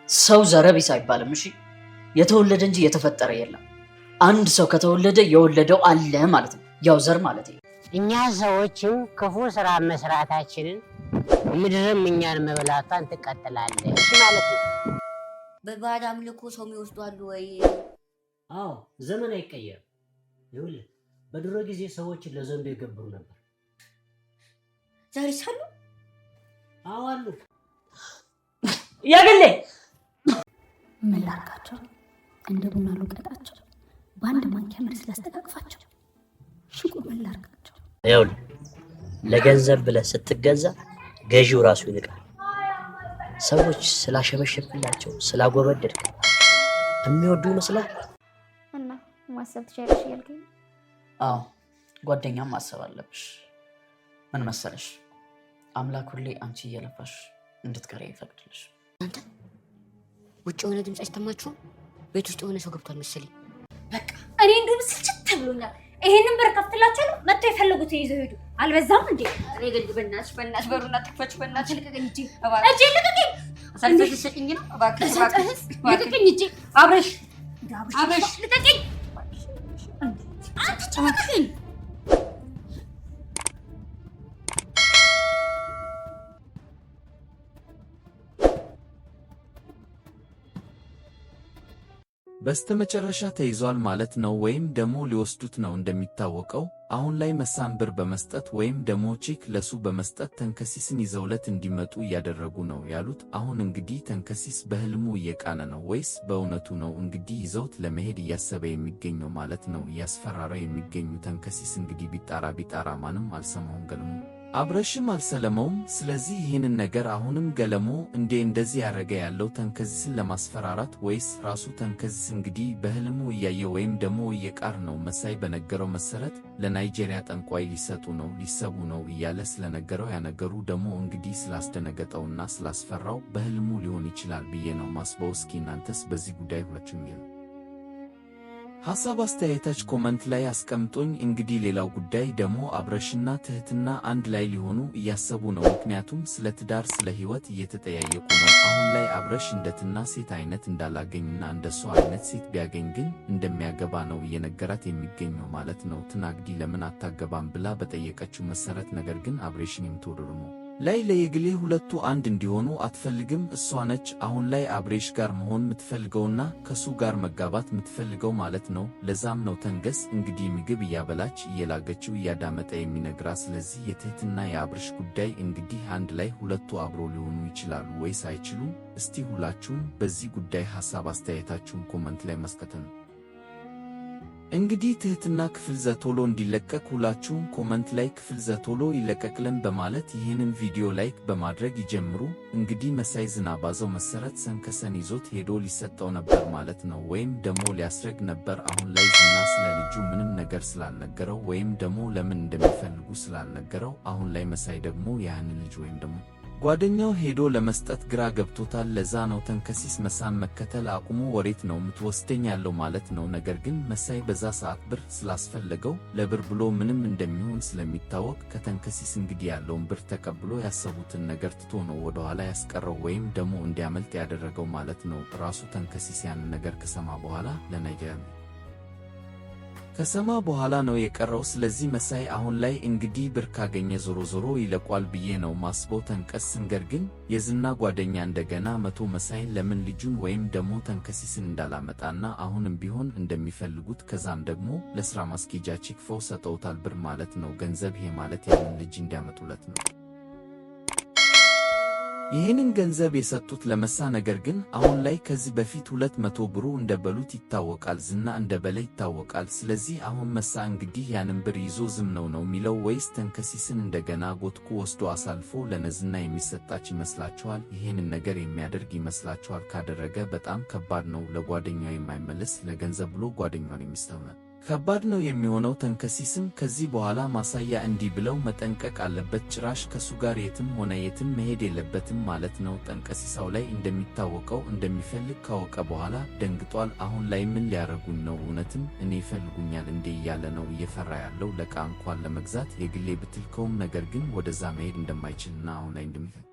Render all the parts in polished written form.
ሰው ዘረቢስ አይባልም። እሺ የተወለደ እንጂ የተፈጠረ የለም። አንድ ሰው ከተወለደ የወለደው አለ ማለት ነው። ያው ዘር ማለት ነው። እኛ ሰዎችም ክፉ ስራ መስራታችንን ምድርም እኛን መብላቷን ትቀጥላለች ማለት ነው። በባዕድ አምልኮ ሰው የሚወስዱ አሉ ወይ? አዎ ዘመን አይቀየርም። ይኸውልህ በድሮ ጊዜ ሰዎች ለዘንዶ ይገብሩ ነበር። ዛሬ ሳሉ አዎ አሉ። ያገሌ ምን ላድርጋቸው? እንደ ቡና ልውቀጣቸው? በአንድ ማንኪያ መርዝ ላስተቃቅፋቸው? ሽቁር ምን ላድርጋቸው? ይኸውልህ ለገንዘብ ብለህ ስትገዛ ገዢው ራሱ ይንቃል። ሰዎች ስላሸበሸብላቸው ስላጎበደድክ የሚወዱ ይመስላል። እና ማሰብ ትችያለሽ እያልከኝ? አዎ ጓደኛም ማሰብ አለብሽ። ምን መሰለሽ አምላክ ሁሌ አንቺ እየለፋሽ እንድትቀሪ ይፈቅድልሽ። አንተ ውጭ የሆነ ድምፅ አይሰማችሁም? ቤት ውስጥ የሆነ ሰው ገብቷል መሰለኝ። በቃ እኔ እንደውም ስልችት ብሎኛል። ይሄንን ብር ከፍትላችኋለሁ፣ መጥተው የፈለጉትን ይዘው ሄዱ። አልበዛም እንዴ? እኔ ግን በእናትሽ በሩና ትክፈች። በእናትሽ ልቀቀኝ እንጂ እጄ ልቀቀኝ። አሳልፈሽ ልትሰጪኝ ነው? እባክሽ ልቀቀኝ እንጂ አብረሽ ልቀቀኝ። አንተ ጨዋታህን በስተመጨረሻ ተይዟል ማለት ነው፣ ወይም ደግሞ ሊወስዱት ነው። እንደሚታወቀው አሁን ላይ መሳን ብር በመስጠት ወይም ደግሞ ቼክ ለሱ በመስጠት ተንከሲስን ይዘውለት እንዲመጡ እያደረጉ ነው ያሉት። አሁን እንግዲህ ተንከሲስ በህልሙ እየቃነ ነው ወይስ በእውነቱ ነው እንግዲህ ይዘውት ለመሄድ እያሰበ የሚገኘው ማለት ነው፣ እያስፈራረው የሚገኙ ተንከሲስ እንግዲህ ቢጣራ ማንም አልሰማውም፣ ገለሞ አብረሽም አልሰለመውም። ስለዚህ ይህንን ነገር አሁንም ገለሞ እንደዚህ ያደረገ ያለው ተንከሲስን ለማስፈራራት ወይስ ራሱ ተንከሲስ እንግዲህ በህልሙ እያየ ወይም ደግሞ እየቃር ነው? መሳይ በነገረው መሰረት ለናይጄሪያ ጠንቋይ ሊሰቡ ነው እያለ ስለነገረው ያነገሩ ደግሞ እንግዲህ ስላስደነገጠውና ስላስፈራው በህልሙ ሊሆን ይችላል ብዬ ነው ማስበው። እስኪ እናንተስ በዚህ ጉዳይ ሁላችሁም ሐሳብ አስተያየታች ኮመንት ላይ አስቀምጦኝ። እንግዲህ ሌላው ጉዳይ ደግሞ አብረሽና ትህትና አንድ ላይ ሊሆኑ እያሰቡ ነው። ምክንያቱም ስለ ትዳር ስለ ህይወት እየተጠያየቁ ነው። አሁን ላይ አብረሽ እንደትና ሴት አይነት እንዳላገኝና እንደሷ አይነት ሴት ቢያገኝ ግን እንደሚያገባ ነው እየነገራት የሚገኘው ማለት ነው። ትናግዲ ለምን አታገባም ብላ በጠየቀችው መሰረት ነገር ግን አብሬሽን የምትወደው ነው ላይ ለየግሌ ሁለቱ አንድ እንዲሆኑ አትፈልግም። እሷ ነች አሁን ላይ አብሬሽ ጋር መሆን የምትፈልገውና ከሱ ጋር መጋባት የምትፈልገው ማለት ነው። ለዛም ነው ተንገስ እንግዲህ ምግብ እያበላች እየላገችው እያዳመጠ የሚነግራ። ስለዚህ የትህትና የአብርሽ ጉዳይ እንግዲህ አንድ ላይ ሁለቱ አብሮ ሊሆኑ ይችላሉ ወይስ አይችሉም? እስቲ ሁላችሁም በዚህ ጉዳይ ሐሳብ አስተያየታችሁን ኮመንት ላይ መስጠት ነው። እንግዲህ ትህትና ክፍል ዘቶሎ እንዲለቀቅ ሁላችሁም ኮመንት ላይ ክፍል ዘቶሎ ይለቀቅልን በማለት ይህንን ቪዲዮ ላይክ በማድረግ ይጀምሩ። እንግዲህ መሳይ ዝናባዘው መሰረት ሰንከሰን ይዞት ሄዶ ሊሰጠው ነበር ማለት ነው፣ ወይም ደግሞ ሊያስረግ ነበር። አሁን ላይ ዝና ስለ ልጁ ምንም ነገር ስላልነገረው ወይም ደግሞ ለምን እንደሚፈልጉ ስላልነገረው አሁን ላይ መሳይ ደግሞ ያንን ልጅ ወይም ደግሞ ጓደኛው ሄዶ ለመስጠት ግራ ገብቶታል። ለዛ ነው ተንከሲስ መሳን መከተል አቁሞ ወሬት ነው የምትወስደኝ ያለው ማለት ነው። ነገር ግን መሳይ በዛ ሰዓት ብር ስላስፈለገው ለብር ብሎ ምንም እንደሚሆን ስለሚታወቅ ከተንከሲስ እንግዲህ ያለውን ብር ተቀብሎ ያሰቡትን ነገር ትቶ ነው ወደኋላ ያስቀረው ወይም ደግሞ እንዲያመልጥ ያደረገው ማለት ነው። ራሱ ተንከሲስ ያንን ነገር ከሰማ በኋላ ለናይጄሪያ ከሰማ በኋላ ነው የቀረው። ስለዚህ መሳይ አሁን ላይ እንግዲህ ብር ካገኘ ዞሮ ይለቋል ብዬ ነው ማስበው። ተንከስ ነገር ግን የዝና ጓደኛ እንደገና መቶ መሳይን ለምን ልጁን ወይም ደግሞ ተንከሲስን እንዳላመጣና አሁንም ቢሆን እንደሚፈልጉት ከዛም ደግሞ ለስራ ማስኬጃ ቼክ ሰጠውታል ብር ማለት ነው፣ ገንዘብ። ይሄ ማለት ያንን ልጅ እንዲያመጡለት ነው ይህንን ገንዘብ የሰጡት ለመሳ። ነገር ግን አሁን ላይ ከዚህ በፊት 200 ብሩ እንደበሉት ይታወቃል፣ ዝና እንደበለ ይታወቃል። ስለዚህ አሁን መሳ እንግዲህ ያንን ብር ይዞ ዝም ነው የሚለው ወይስ ተንከሲስን እንደገና ጎትኩ ወስዶ አሳልፎ ለነዝና የሚሰጣች ይመስላችኋል? ይህንን ነገር የሚያደርግ ይመስላችኋል? ካደረገ በጣም ከባድ ነው። ለጓደኛው የማይመለስ ለገንዘብ ብሎ ጓደኛውን የሚስተውነ ከባድ ነው የሚሆነው። ተንከሲስም ከዚህ በኋላ ማሳያ እንዲህ ብለው መጠንቀቅ አለበት። ጭራሽ ከሱ ጋር የትም ሆነ የትም መሄድ የለበትም ማለት ነው። ተንከሲሳው ላይ እንደሚታወቀው እንደሚፈልግ ካወቀ በኋላ ደንግጧል። አሁን ላይ ምን ሊያረጉኝ ነው? እውነትም እኔ ይፈልጉኛል እንዴ እያለ ነው እየፈራ ያለው። ለቃ እንኳን ለመግዛት የግሌ ብትልከውም ነገር ግን ወደዛ መሄድ እንደማይችልና አሁን ላይ እንደሚፈልግ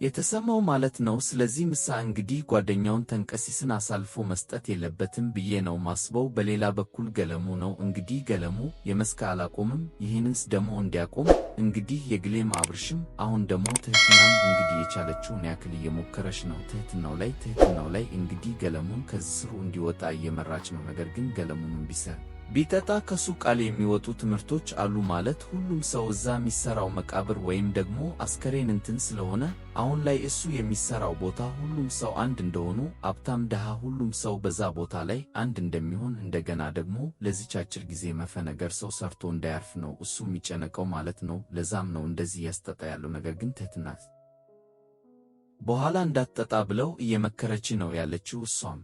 የተሰማው ማለት ነው። ስለዚህ ምሳ እንግዲህ ጓደኛውን ተንከሲስን አሳልፎ መስጠት የለበትም ብዬ ነው ማስበው። በሌላ በኩል ገለሙ ነው እንግዲህ ገለሙ የመስካ አላቆምም ይህንንስ ደግሞ እንዲያቆም እንግዲህ የግሌም አብርሽም አሁን ደግሞ ትህትናም እንግዲህ የቻለችውን ያክል እየሞከረች ነው ትህትናው ላይ እንግዲህ ገለሙን ከዚህ ስሩ እንዲወጣ እየመራች ነው። ነገር ግን ገለሙን ቢጠጣ ከሱ ቃል የሚወጡ ትምህርቶች አሉ ማለት ሁሉም ሰው እዛ የሚሰራው መቃብር ወይም ደግሞ አስከሬን እንትን ስለሆነ አሁን ላይ እሱ የሚሰራው ቦታ ሁሉም ሰው አንድ እንደሆኑ አብታም ደሃ ሁሉም ሰው በዛ ቦታ ላይ አንድ እንደሚሆን እንደገና ደግሞ ለዚች አጭር ጊዜ መፈነገር ሰው ሰርቶ እንዳያርፍ ነው እሱ የሚጨነቀው ማለት ነው። ለዛም ነው እንደዚህ ያስጠጣ ያለው። ነገር ግን ትህትናት በኋላ እንዳትጠጣ ብለው እየመከረች ነው ያለችው። እሷም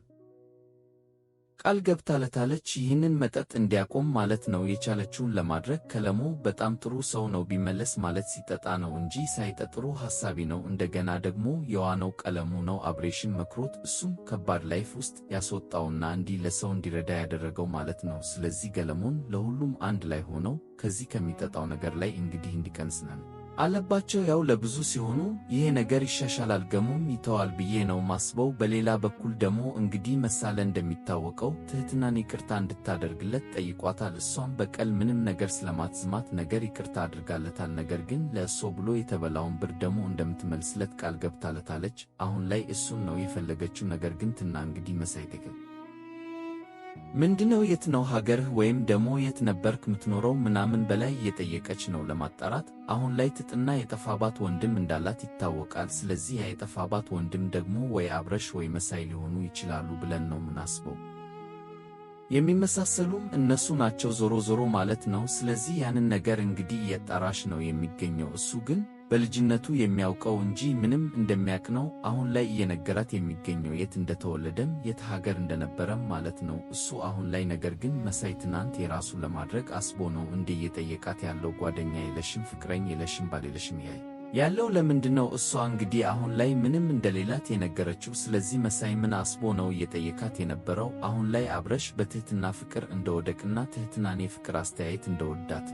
ቃል ገብታለታለች ይህንን መጠጥ እንዲያቆም ማለት ነው የቻለችውን ለማድረግ። ገለሙ በጣም ጥሩ ሰው ነው ቢመለስ ማለት ሲጠጣ ነው እንጂ ሳይጠጥ ጥሩ ሐሳቢ ነው። እንደገና ደግሞ የዋነው ቀለሙ ነው አብሬሽን መክሮት እሱም ከባድ ላይፍ ውስጥ ያስወጣውና እንዲህ ለሰው እንዲረዳ ያደረገው ማለት ነው። ስለዚህ ገለሙን ለሁሉም አንድ ላይ ሆነው ከዚህ ከሚጠጣው ነገር ላይ እንግዲህ እንዲቀንስ ነው አለባቸው። ያው ለብዙ ሲሆኑ ይሄ ነገር ይሻሻላል ገሙም ይተዋል ብዬ ነው ማስበው። በሌላ በኩል ደግሞ እንግዲህ መሳለ እንደሚታወቀው ትህትናን ይቅርታ እንድታደርግለት ጠይቋታል። እሷም በቀል ምንም ነገር ስለማትዝማት ነገር ይቅርታ አድርጋለታል። ነገር ግን ለእሱ ብሎ የተበላውን ብር ደግሞ እንደምትመልስለት ቃል ገብታለታለች። አሁን ላይ እሱን ነው የፈለገችው። ነገር ግን ትና እንግዲህ መሳይ ምንድነው የት ነው ሀገርህ ወይም ደግሞ የት ነበርክ ምትኖረው ምናምን በላይ እየጠየቀች ነው ለማጣራት። አሁን ላይ ትጥና የጠፋባት ወንድም እንዳላት ይታወቃል። ስለዚህ ያ የጠፋባት ወንድም ደግሞ ወይ አብረሽ ወይ መሳይ ሊሆኑ ይችላሉ ብለን ነው ምናስበው። የሚመሳሰሉም እነሱ ናቸው ዞሮ ማለት ነው። ስለዚህ ያንን ነገር እንግዲህ እያጣራሽ ነው የሚገኘው። እሱ ግን በልጅነቱ የሚያውቀው እንጂ ምንም እንደሚያውቅ ነው አሁን ላይ እየነገራት የሚገኘው የት እንደተወለደም የት ሀገር እንደነበረም ማለት ነው እሱ አሁን ላይ። ነገር ግን መሳይ ትናንት የራሱ ለማድረግ አስቦ ነው እንደ እየጠየቃት ያለው ጓደኛ የለሽም ፍቅረኛ የለሽም ባል የለሽም ያለው ለምንድነው? እሷ እንግዲህ አሁን ላይ ምንም እንደሌላት የነገረችው። ስለዚህ መሳይ ምን አስቦ ነው እየጠየቃት የነበረው? አሁን ላይ አብረሽ በትህትና ፍቅር እንደወደቅና ትህትናን የፍቅር አስተያየት እንደወዳት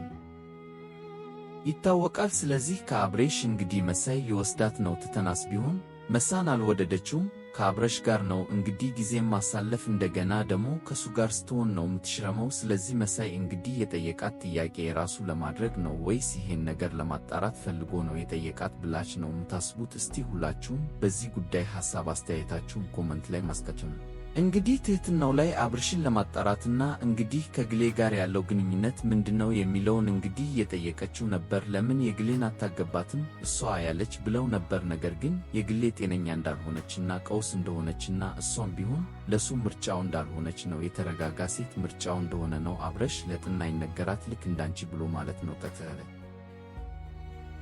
ይታወቃል። ስለዚህ ከአብሬሽ እንግዲህ መሳይ ይወስዳት ነው። ትተናስ ቢሆን መሳን አልወደደችውም። ከአብረሽ ጋር ነው እንግዲህ ጊዜም ማሳለፍ እንደገና ደግሞ ከሱ ጋር ስትሆን ነው የምትሽረመው። ስለዚህ መሳይ እንግዲህ የጠየቃት ጥያቄ የራሱ ለማድረግ ነው ወይስ ይሄን ነገር ለማጣራት ፈልጎ ነው የጠየቃት ብላች ነው የምታስቡት? እስቲ ሁላችሁም በዚህ ጉዳይ ሐሳብ አስተያየታችሁን ኮመንት ላይ ማስቀመጡ ነው። እንግዲህ ትህትናው ላይ አብርሽን ለማጣራትና እንግዲህ ከግሌ ጋር ያለው ግንኙነት ምንድነው የሚለውን እንግዲህ እየጠየቀችው ነበር። ለምን የግሌን አታገባትም እሷ ያለች ብለው ነበር። ነገር ግን የግሌ ጤነኛ እንዳልሆነችና ቀውስ እንደሆነችና እሷም ቢሆን ለሱ ምርጫው እንዳልሆነች ነው። የተረጋጋ ሴት ምርጫው እንደሆነ ነው አብረሽ ለጥና ይነገራት ልክ እንዳንቺ ብሎ ማለት ነው ተተለ።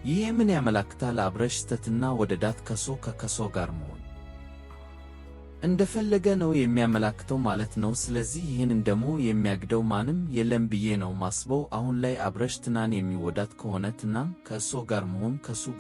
ይሄ ምን ያመላክታል? አብረሽ ስተትና ወደዳት ከከሶ ጋር መሆን እንደፈለገ ነው የሚያመላክተው ማለት ነው። ስለዚህ ይህንን ደግሞ የሚያግደው ማንም የለም ብዬ ነው ማስበው። አሁን ላይ አብረሽ ትናን የሚወዳት ከሆነ ትናም ከእሱ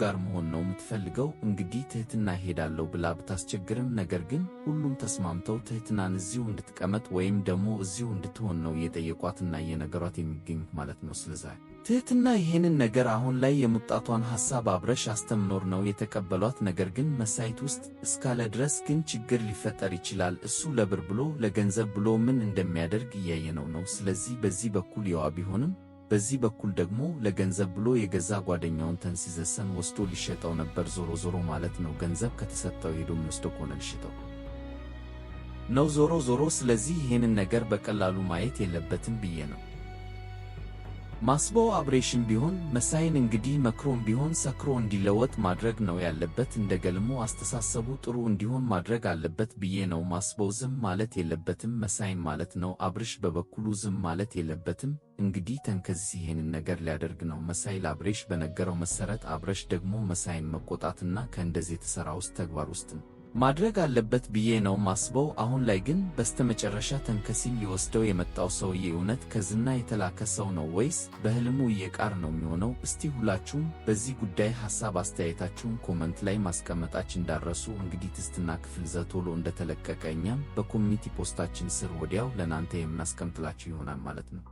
ጋር መሆን ነው የምትፈልገው። እንግዲህ ትህትና ሄዳለሁ ብላ ብታስቸግርም ነገር ግን ሁሉም ተስማምተው ትህትናን እዚሁ እንድትቀመጥ ወይም ደግሞ እዚሁ እንድትሆን ነው እየጠየቋትና እየነገሯት የሚገኙት ማለት ነው። ስለዚህ ትህትና ይሄንን ነገር አሁን ላይ የሙጣቷን ሐሳብ አብረሽ አስተምኖር ነው የተቀበሏት። ነገር ግን መሳይት ውስጥ እስካለ ድረስ ግን ችግር ሊፈጠር ይችላል። እሱ ለብር ብሎ ለገንዘብ ብሎ ምን እንደሚያደርግ እያየነው ነው። ስለዚህ በዚህ በኩል የዋ ቢሆንም በዚህ በኩል ደግሞ ለገንዘብ ብሎ የገዛ ጓደኛውን ተንሲዘሰን ወስዶ ሊሸጠው ነበር። ዞሮ ማለት ነው ገንዘብ ከተሰጠው ሄዶ ወስዶ ኮነ ሊሸጠው ነው ዞሮ። ስለዚህ ይሄንን ነገር በቀላሉ ማየት የለበትም ብዬ ነው ማስበው። አብሬሽን ቢሆን መሳይን እንግዲህ መክሮም ቢሆን ሰክሮ እንዲለወጥ ማድረግ ነው ያለበት። እንደገልሞ አስተሳሰቡ ጥሩ እንዲሆን ማድረግ አለበት ብዬ ነው ማስበው። ዝም ማለት የለበትም መሳይን ማለት ነው። አብርሽ በበኩሉ ዝም ማለት የለበትም። እንግዲህ ተንከዚህ ይሄንን ነገር ሊያደርግ ነው መሳይ ለአብሬሽ በነገረው መሰረት። አብረሽ ደግሞ መሳይን መቆጣትና ከእንደዚህ የተሰራ ውስጥ ተግባር ውስጥ ማድረግ አለበት ብዬ ነው ማስበው። አሁን ላይ ግን በስተመጨረሻ ተንከሲን ሊወስደው የመጣው ሰውዬ እውነት ከዝና የተላከ ሰው ነው ወይስ በህልሙ እየቃር ነው የሚሆነው? እስቲ ሁላችሁም በዚህ ጉዳይ ሐሳብ አስተያየታችሁን ኮመንት ላይ ማስቀመጣችን እንዳረሱ። እንግዲህ ትስትና ክፍል ዘቶሎ እንደተለቀቀ እኛም በኮሚኒቲ ፖስታችን ስር ወዲያው ለናንተ የምናስቀምጥላችሁ ይሆናል ማለት ነው።